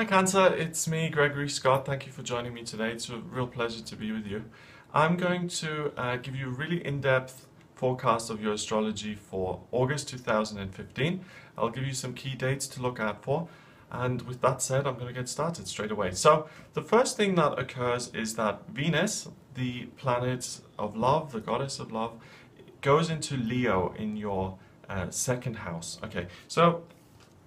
Hi Cancer, it's me, Gregory Scott. Thank you for joining me today. It's a real pleasure to be with you. I'm going to give you a really in-depth forecast of your astrology for August 2015. I'll give you some key dates to look out for. And with that said, I'm going to get started straight away. So the first thing that occurs is that Venus, the planet of love, the goddess of love, goes into Leo in your second house. Okay, so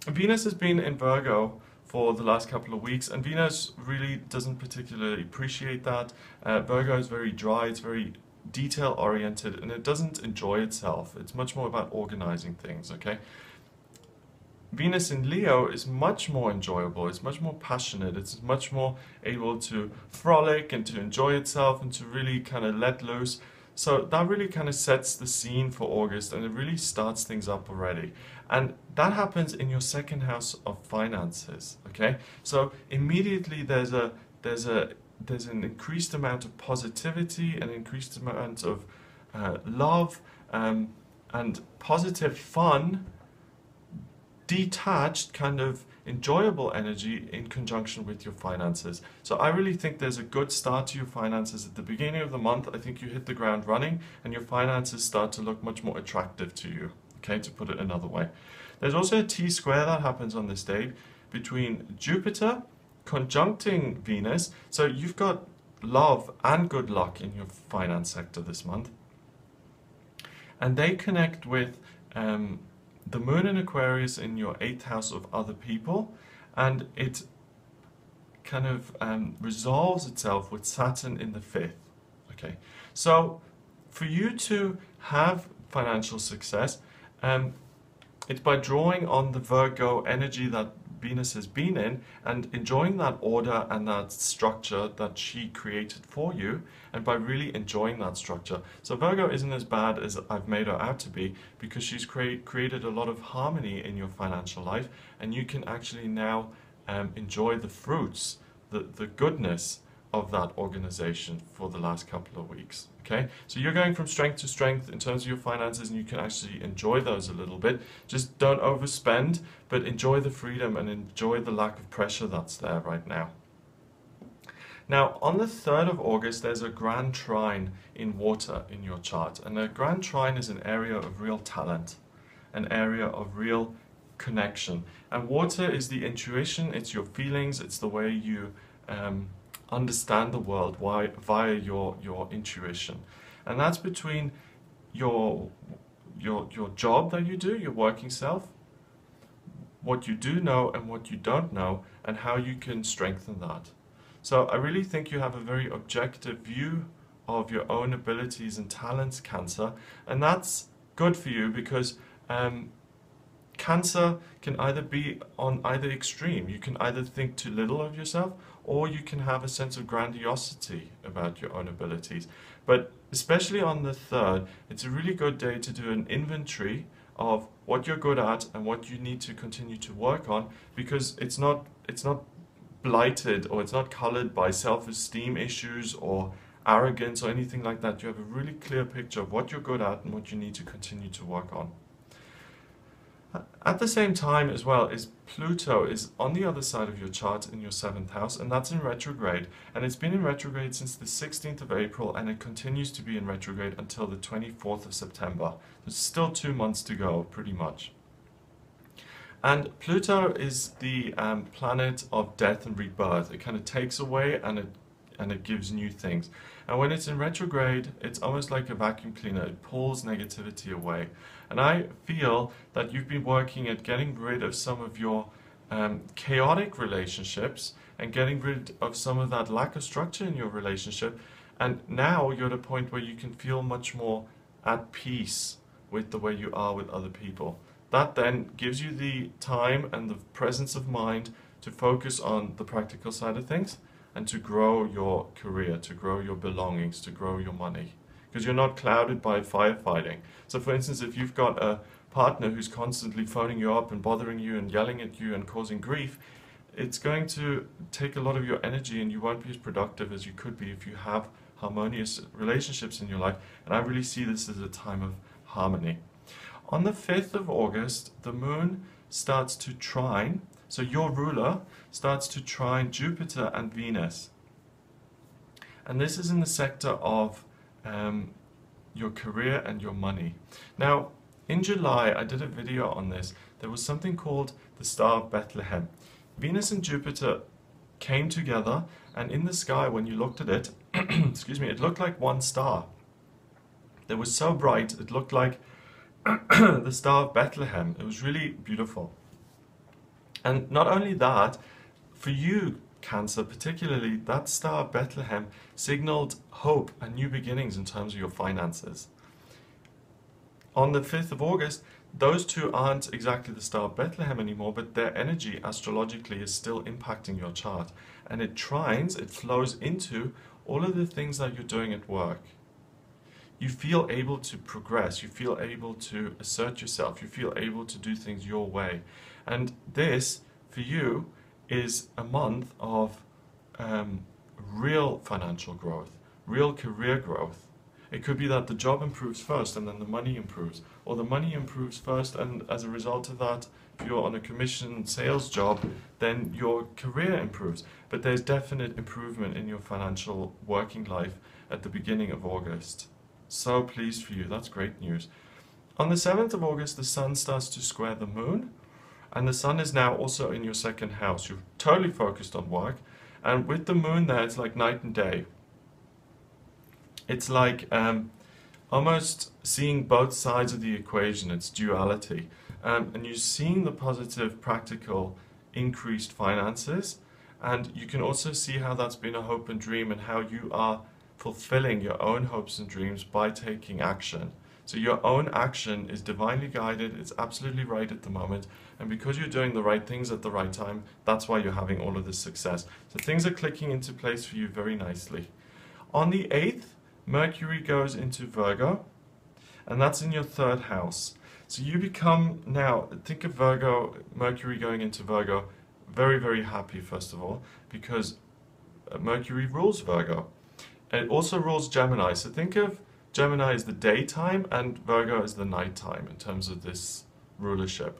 Venus has been in Virgo for the last couple of weeks, and Venus really doesn't particularly appreciate that. Virgo is very dry, it's very detail oriented, and it doesn't enjoy itself. It's much more about organizing things, okay? Venus in Leo is much more enjoyable, it's much more passionate, it's much more able to frolic and to enjoy itself and to really kind of let loose. So that really kind of sets the scene for August, and it really starts things up already. And that happens in your second house of finances, okay? So immediately there's an increased amount of positivity, an increased amount of love, and positive fun, detached, kind of enjoyable energy in conjunction with your finances. So I really think there's a good start to your finances at the beginning of the month. I think you hit the ground running and your finances start to look much more attractive to you, okay, to put it another way. There's also a T-square that happens on this day between Jupiter conjuncting Venus. So you've got love and good luck in your finance sector this month. And they connect with the moon in Aquarius in your 8th house of other people, and it kind of resolves itself with Saturn in the 5th. Okay, so for you to have financial success, it's by drawing on the Virgo energy that Venus has been in and enjoying that order and that structure that she created for you, and by really enjoying that structure. So Virgo isn't as bad as I've made her out to be, because she's created a lot of harmony in your financial life, and you can actually now enjoy the fruits, the goodness of that organization for the last couple of weeks. Okay, so you're going from strength to strength in terms of your finances, and you can actually enjoy those a little bit. Just don't overspend, but enjoy the freedom and enjoy the lack of pressure that's there right now. Now, on the 3rd of August, there's a grand trine in water in your chart, and a grand trine is an area of real talent, an area of real connection. And water is the intuition, it's your feelings, it's the way you understand the world via your intuition. And that's between your job that you do, your working self, what you do know and what you don't know, and how you can strengthen that. So I really think you have a very objective view of your own abilities and talents, Cancer, and that's good for you because Cancer can either be on either extreme. You can either think too little of yourself, or you can have a sense of grandiosity about your own abilities. But especially on the 3rd, it's a really good day to do an inventory of what you're good at and what you need to continue to work on, because it's not blighted, or it's not colored by self-esteem issues or arrogance or anything like that. You have a really clear picture of what you're good at and what you need to continue to work on. At the same time as well is Pluto is on the other side of your chart in your 7th house, and that's in retrograde, and it's been in retrograde since the 16th of April, and it continues to be in retrograde until the 24th of September. There's still 2 months to go, pretty much. And Pluto is the planet of death and rebirth. It kind of takes away and it gives new things. And when it's in retrograde, it's almost like a vacuum cleaner. It pulls negativity away. And I feel that you've been working at getting rid of some of your chaotic relationships and getting rid of some of that lack of structure in your relationship. And now you're at a point where you can feel much more at peace with the way you are with other people. That then gives you the time and the presence of mind to focus on the practical side of things and to grow your career, to grow your belongings, to grow your money. Because you're not clouded by firefighting. So for instance, if you've got a partner who's constantly phoning you up and bothering you and yelling at you and causing grief, it's going to take a lot of your energy, and you won't be as productive as you could be if you have harmonious relationships in your life. And I really see this as a time of harmony. On the 5th of August, the moon starts to trine So your ruler starts to trine Jupiter and Venus. And this is in the sector of your career and your money. Now, in July, I did a video on this. There was something called the Star of Bethlehem. Venus and Jupiter came together, and in the sky, when you looked at it, excuse me, it looked like one star. It was so bright, it looked like the Star of Bethlehem. It was really beautiful. And not only that, for you, Cancer, particularly, that Star of Bethlehem signaled hope and new beginnings in terms of your finances. On the 5th of August, those two aren't exactly the Star of Bethlehem anymore, but their energy astrologically is still impacting your chart. And it trines, it flows into all of the things that you're doing at work. You feel able to progress, you feel able to assert yourself, you feel able to do things your way. And this, for you, is a month of real financial growth, real career growth. It could be that the job improves first and then the money improves, or the money improves first and as a result of that, if you're on a commission sales job, then your career improves. But there's definite improvement in your financial working life at the beginning of August. So pleased for you, that's great news. On the 7th of August, the Sun starts to square the Moon. And the Sun is now also in your second house. You're totally focused on work. And with the Moon there, it's like night and day. It's like almost seeing both sides of the equation. It's duality. And you're seeing the positive, practical, increased finances. And you can also see how that's been a hope and dream and how you are fulfilling your own hopes and dreams by taking action. So your own action is divinely guided, it's absolutely right at the moment, and because you're doing the right things at the right time, that's why you're having all of this success. So things are clicking into place for you very nicely. On the 8th, Mercury goes into Virgo, and that's in your 3rd house. So you become now, think of Virgo, Mercury going into Virgo, very, very happy first of all, because Mercury rules Virgo. And it also rules Gemini, so think of Gemini is the daytime and Virgo is the nighttime in terms of this rulership.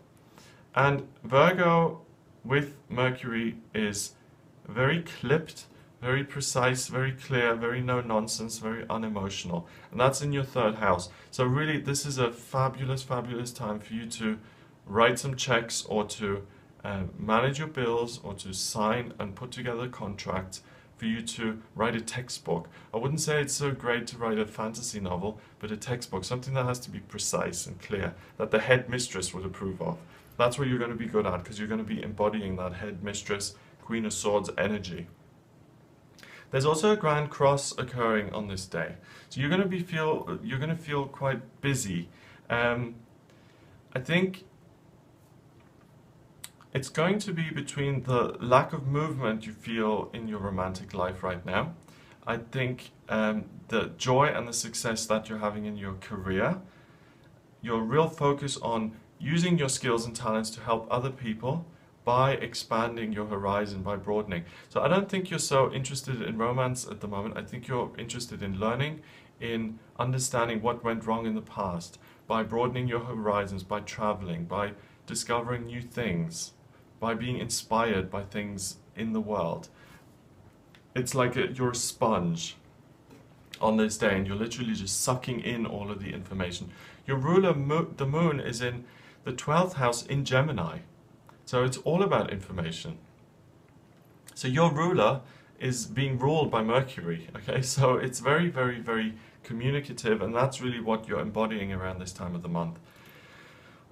And Virgo with Mercury is very clipped, very precise, very clear, very no nonsense, very unemotional. And that's in your 3rd house. So really this is a fabulous, fabulous time for you to write some checks or to manage your bills or to sign and put together contracts, for you to write a textbook. I wouldn't say it's so great to write a fantasy novel, but a textbook, something that has to be precise and clear, that the headmistress would approve of. That's what you're going to be good at, because you're going to be embodying that headmistress, Queen of Swords energy. There's also a Grand Cross occurring on this day, so you're going to feel quite busy. I think it's going to be between the lack of movement you feel in your romantic life right now. I think the joy and the success that you're having in your career, your real focus on using your skills and talents to help other people by expanding your horizon, by broadening. So I don't think you're so interested in romance at the moment. I think you're interested in learning, in understanding what went wrong in the past, by broadening your horizons, by traveling, by discovering new things, by being inspired by things in the world. It's like you're a sponge on this day and you're literally just sucking in all of the information. Your ruler, the Moon, is in the 12th house in Gemini. So it's all about information. So your ruler is being ruled by Mercury, okay? So it's very, very, very communicative, and that's really what you're embodying around this time of the month.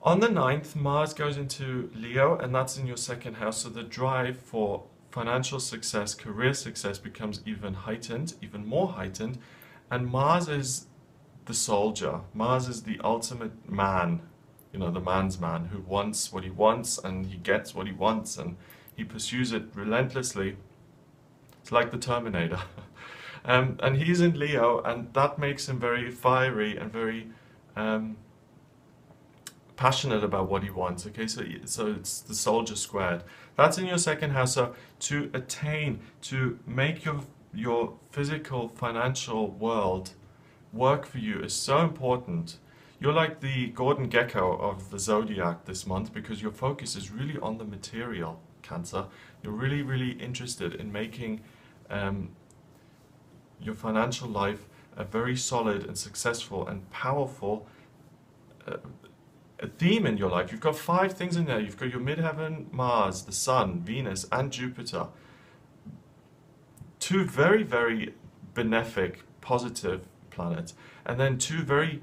On the 9th, Mars goes into Leo, and that's in your 2nd house, so the drive for financial success, career success becomes even heightened, even more heightened, and Mars is the soldier. Mars is the ultimate man, you know, the man's man, who wants what he wants, and he gets what he wants, and he pursues it relentlessly. It's like the Terminator. And he's in Leo, and that makes him very fiery and very passionate about what he wants. Okay, so it's the soldier squared. That's in your 2nd house. So to attain, to make your physical, financial world work for you is so important. You're like the Gordon Gecko of the zodiac this month because your focus is really on the material, Cancer. You're really, really interested in making your financial life a very solid and successful and powerful a theme in your life. You've got 5 things in there. You've got your midheaven, Mars, the Sun, Venus, and Jupiter. 2 very, very benefic, positive planets, and then 2 very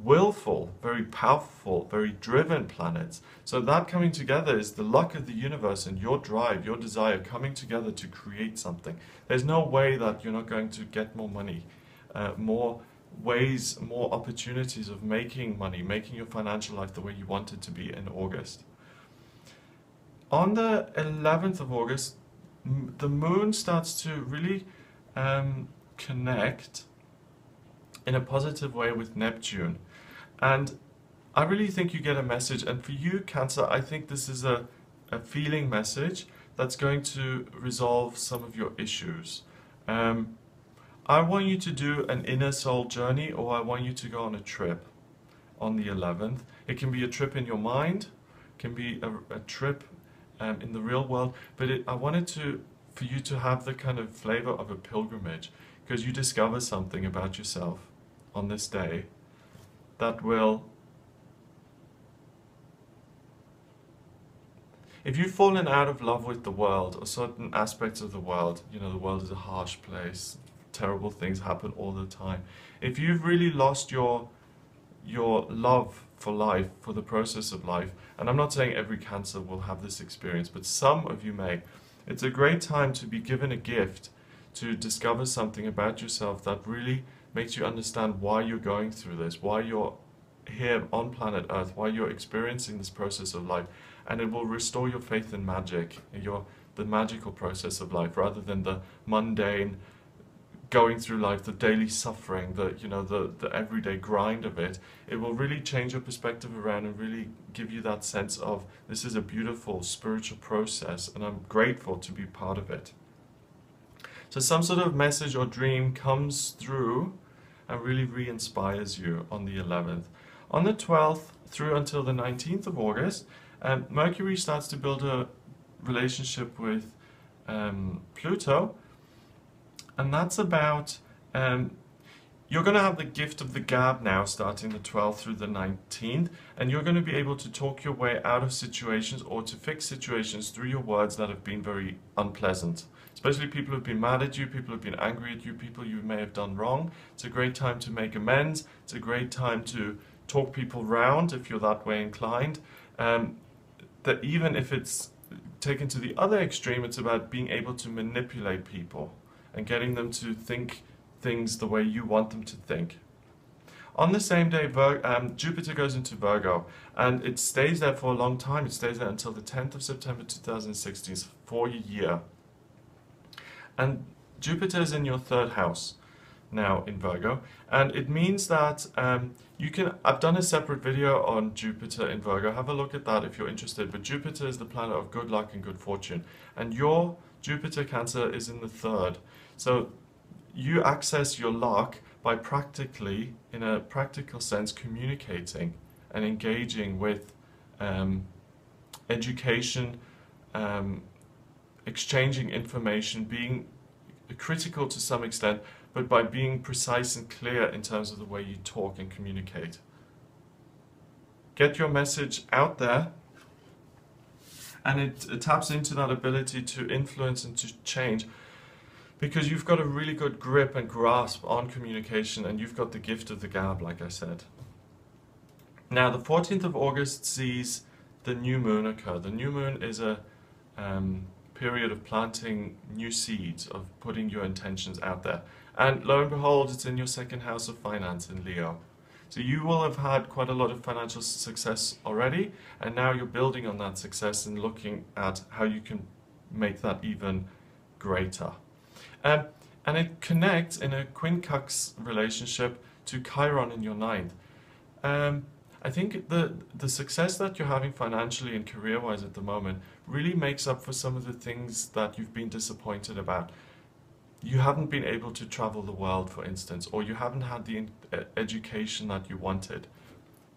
willful, very powerful, very driven planets. So that coming together is the luck of the universe and your drive, your desire coming together to create something. There's no way that you're not going to get more money, more ways, more opportunities of making money, making your financial life the way you want it to be in August. On the 11th of August, the moon starts to really connect in a positive way with Neptune. And I really think you get a message. And for you, Cancer, I think this is a feeling message that's going to resolve some of your issues. I want you to do an inner soul journey, or I want you to go on a trip on the 11th. It can be a trip in your mind, it can be a trip in the real world, but I wanted for you to have the kind of flavor of a pilgrimage, because you discover something about yourself on this day that will, if you've fallen out of love with the world or certain aspects of the world, you know, the world is a harsh place, terrible things happen all the time. If you've really lost your love for life, for the process of life, and I'm not saying every Cancer will have this experience, but some of you may, it's a great time to be given a gift to discover something about yourself that really makes you understand why you're going through this, why you're here on planet Earth, why you're experiencing this process of life, and it will restore your faith in magic, the magical process of life, rather than the mundane going through life, the daily suffering, the everyday grind of it. It will really change your perspective around and really give you that sense of this is a beautiful spiritual process and I'm grateful to be part of it. So some sort of message or dream comes through and really re-inspires you on the 11th. On the 12th through until the 19th of August, Mercury starts to build a relationship with Pluto. And that's about, you're going to have the gift of the gab now starting the 12th through the 19th, and you're going to be able to talk your way out of situations or to fix situations through your words that have been very unpleasant. Especially people who have been mad at you, people who have been angry at you, people you may have done wrong. It's a great time to make amends. It's a great time to talk people round if you're that way inclined. That even if it's taken to the other extreme, it's about being able to manipulate people and getting them to think things the way you want them to think. On the same day, Jupiter goes into Virgo, and it stays there for a long time. It stays there until the 10th of September 2016, for a year. And Jupiter is in your 3rd house now in Virgo, and it means that I've done a separate video on Jupiter in Virgo. Have a look at that if you're interested. But Jupiter is the planet of good luck and good fortune, and your Jupiter, Cancer, is in the 3rd. So you access your luck by practically, in a practical sense, communicating and engaging with education, exchanging information, being critical to some extent, but by being precise and clear in terms of the way you talk and communicate. Get your message out there, and it taps into that ability to influence and to change, because you've got a really good grip and grasp on communication, and you've got the gift of the gab, like I said. Now, the 14th of August sees the new moon occur. The new moon is a period of planting new seeds, of putting your intentions out there. And lo and behold, it's in your 2nd house of finance in Leo. So you will have had quite a lot of financial success already, and now you're building on that success and looking at how you can make that even greater. And it connects in a quincux relationship to Chiron in your 9th. I think the success that you're having financially and career-wise at the moment really makes up for some of the things that you've been disappointed about. You haven't been able to travel the world, for instance, or you haven't had the education that you wanted.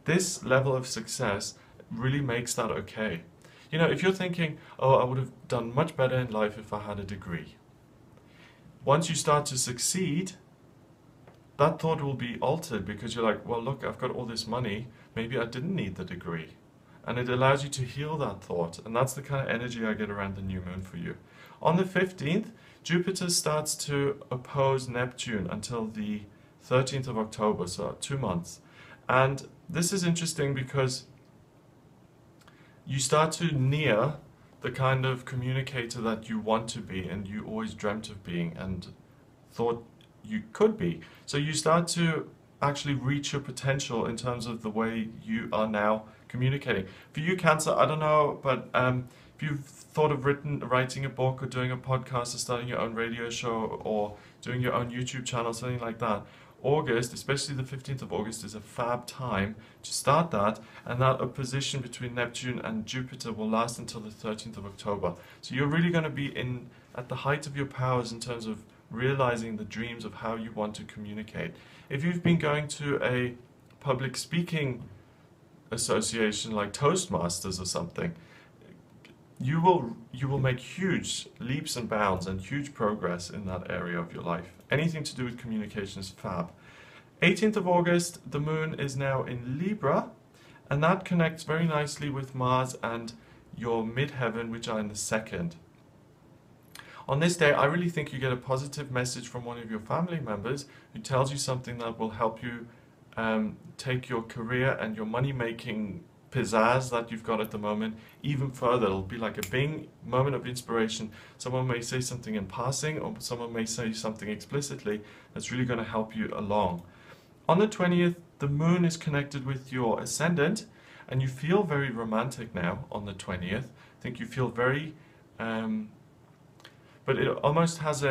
this level of success really makes that okay. You know, if you're thinking, oh, I would have done much better in life if I had a degree. Once you start to succeed, that thought will be altered because you're like, well, look, I've got all this money. Maybe I didn't need the degree. And it allows you to heal that thought. And that's the kind of energy I get around the new moon for you. On the 15th, Jupiter starts to oppose Neptune until the 13th of October, so 2 months. And this is interesting because you start to near the kind of communicator that you want to be and you always dreamt of being and thought you could be. So you start to actually reach your potential in terms of the way you are now communicating. For you, Cancer, I don't know, but if you've thought of writing a book or doing a podcast or starting your own radio show or doing your own YouTube channel, something like that, August, especially the 15th of August, is a fab time to start that, and that opposition between Neptune and Jupiter will last until the 13th of October. So you're really going to be at the height of your powers in terms of realizing the dreams of how you want to communicate. If you've been going to a public speaking association like Toastmasters or something, you will make huge leaps and bounds and huge progress in that area of your life. Anything to do with communication is fab. 18th of August, the moon is now in Libra, and that connects very nicely with Mars and your midheaven, which are in the second. On this day, I really think you get a positive message from one of your family members who tells you something that will help you take your career and your money-making pizzazz that you've got at the moment even further. It'll be like a bing moment of inspiration. Someone may say something in passing, or someone may say something explicitly that's really going to help you along. On the 20th, the moon is connected with your ascendant, and you feel very romantic now on the 20th. I think you feel very but it almost has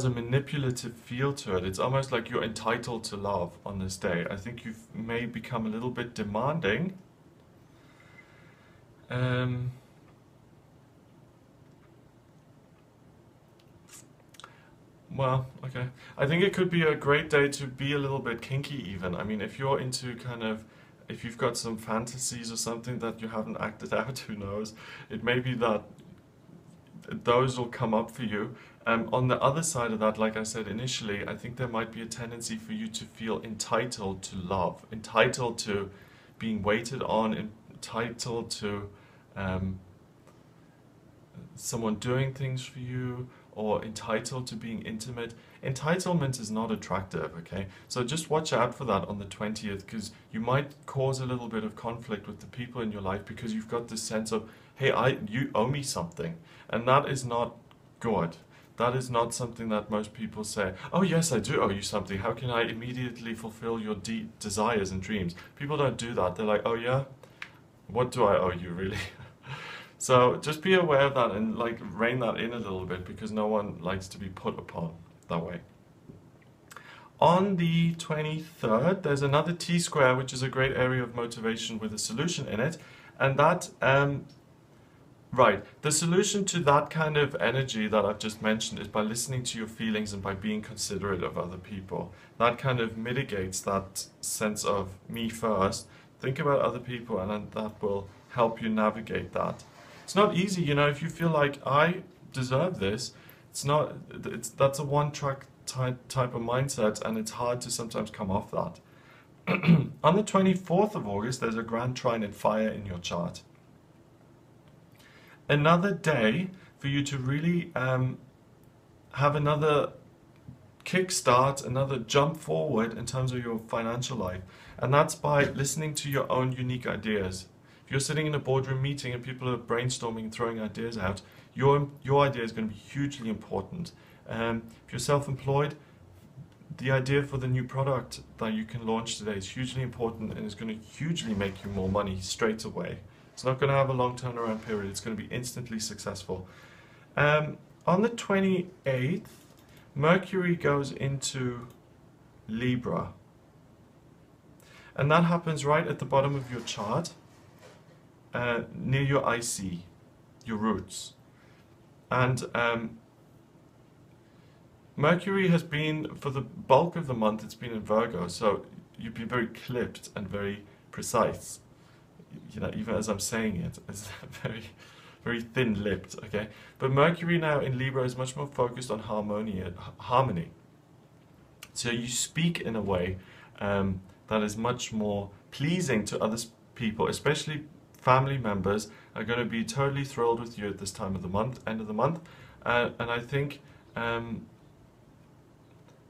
a manipulative feel to it. It's almost like you're entitled to love on this day. I think you may become a little bit demanding. Well, okay. I think it could be a great day to be a little bit kinky even. I mean, if you're into if you've got some fantasies or something that you haven't acted out, who knows? It may be that those will come up for you. On the other side of that, like I said initially, I think there might be a tendency for you to feel entitled to love, entitled to being waited on, entitled to someone doing things for you, or entitled to being intimate. Entitlement is not attractive, okay? So just watch out for that on the 20th, because you might cause a little bit of conflict with the people in your life because you've got this sense of, hey, you owe me something. And that is not good. That is not something that most people say, oh yes, I do owe you something. How can I immediately fulfill your desires and dreams? People don't do that. They're like, oh yeah? What do I owe you, really? So just be aware of that and like rein that in a little bit, because no one likes to be put upon that way. On the 23rd, there's another T-square, which is a great area of motivation with a solution in it. And that, right, the solution to that kind of energy that I've just mentioned is by listening to your feelings and by being considerate of other people. That kind of mitigates that sense of me first. Think about other people, and then that will help you navigate that. It's not easy, you know, if you feel like I deserve this, that's a one-track type of mindset, and it's hard to sometimes come off that. On the 24th of August, there's a grand trine in fire in your chart. Another day for you to really have another kickstart, another jump forward in terms of your financial life. And that's by listening to your own unique ideas. If you're sitting in a boardroom meeting and people are brainstorming, throwing ideas out, your idea is going to be hugely important. If you're self-employed, the idea for the new product that you can launch today is hugely important and is going to hugely make you more money straight away. It's not going to have a long turnaround period. It's going to be instantly successful. On the 28th, Mercury goes into Libra. And that happens right at the bottom of your chart, near your IC, your roots. And Mercury has been, for the bulk of the month, it's been in Virgo, so you've been very clipped and very precise. You know, even as I'm saying it, it's very, very thin-lipped, okay? But Mercury now in Libra is much more focused on harmony. So you speak in a way that is much more pleasing to other people, especially family members are going to be totally thrilled with you at this time of the month, end of the month. And I think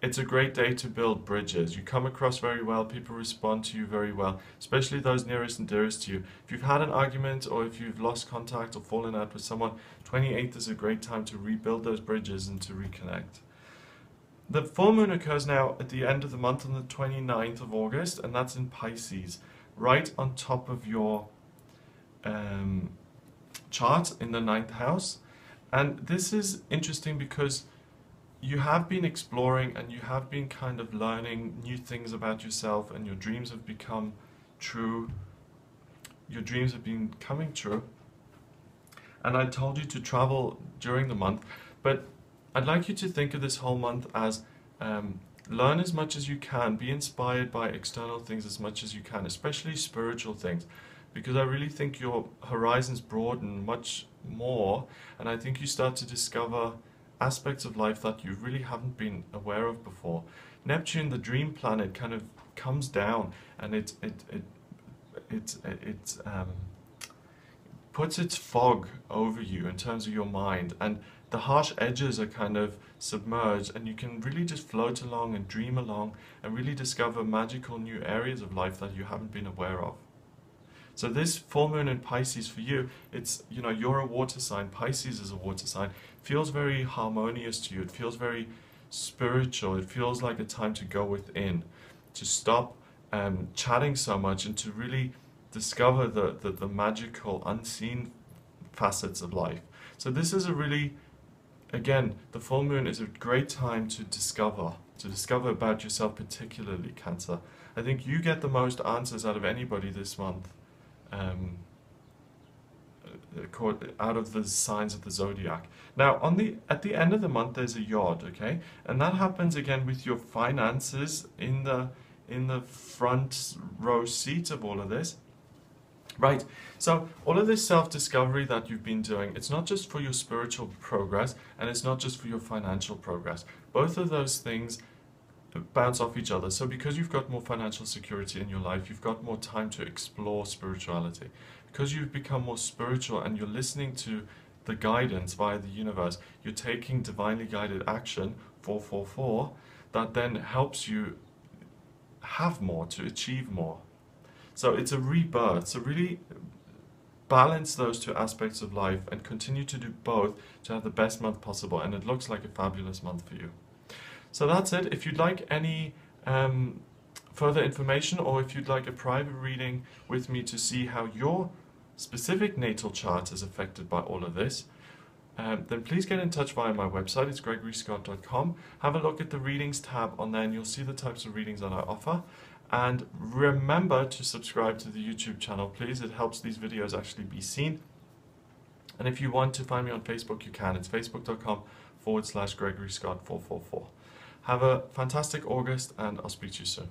it's a great day to build bridges. You come across very well, people respond to you very well, especially those nearest and dearest to you. If you've had an argument or if you've lost contact or fallen out with someone, 28th is a great time to rebuild those bridges and to reconnect. The full moon occurs now at the end of the month on the 29th of August, and that's in Pisces, right on top of your chart in the 9th house. And this is interesting because you have been exploring and you have been kind of learning new things about yourself, and your dreams have become true. Your dreams have been coming true. And I told you to travel during the month, but I'd like you to think of this whole month as learn as much as you can, be inspired by external things as much as you can, especially spiritual things, because I really think your horizons broaden much more, and I think you start to discover aspects of life that you really haven't been aware of before. Neptune, the dream planet, kind of comes down and it puts its fog over you in terms of your mind, and the harsh edges are kind of submerged, and you can really just float along and dream along and really discover magical new areas of life that you haven't been aware of. So this full moon in Pisces for you, it's, you know, you're a water sign, Pisces is a water sign, feels very harmonious to you, it feels very spiritual, it feels like a time to go within, to stop chatting so much and to really discover the magical, unseen facets of life. So this is a really, again, the full moon is a great time to discover about yourself, particularly Cancer. I think you get the most answers out of anybody this month, out of the signs of the zodiac. Now, at the end of the month, there's a yod, okay, and that happens again with your finances in the front row seat of all of this. Right, so all of this self-discovery that you've been doing, it's not just for your spiritual progress, and it's not just for your financial progress. Both of those things bounce off each other. So because you've got more financial security in your life, you've got more time to explore spirituality. Because you've become more spiritual and you're listening to the guidance via the universe, you're taking divinely guided action, 444, that then helps you have more, to achieve more. So it's a rebirth. So really balance those two aspects of life and continue to do both to have the best month possible. And it looks like a fabulous month for you. So that's it. If you'd like any further information, or if you'd like a private reading with me to see how your specific natal chart is affected by all of this, then please get in touch via my website. It's gregoryscott.com. Have a look at the readings tab on there and you'll see the types of readings that I offer. And remember to subscribe to the YouTube channel, please. It helps these videos actually be seen. And if you want to find me on Facebook, you can. It's facebook.com/GregoryScott444. Have a fantastic August, and I'll speak to you soon.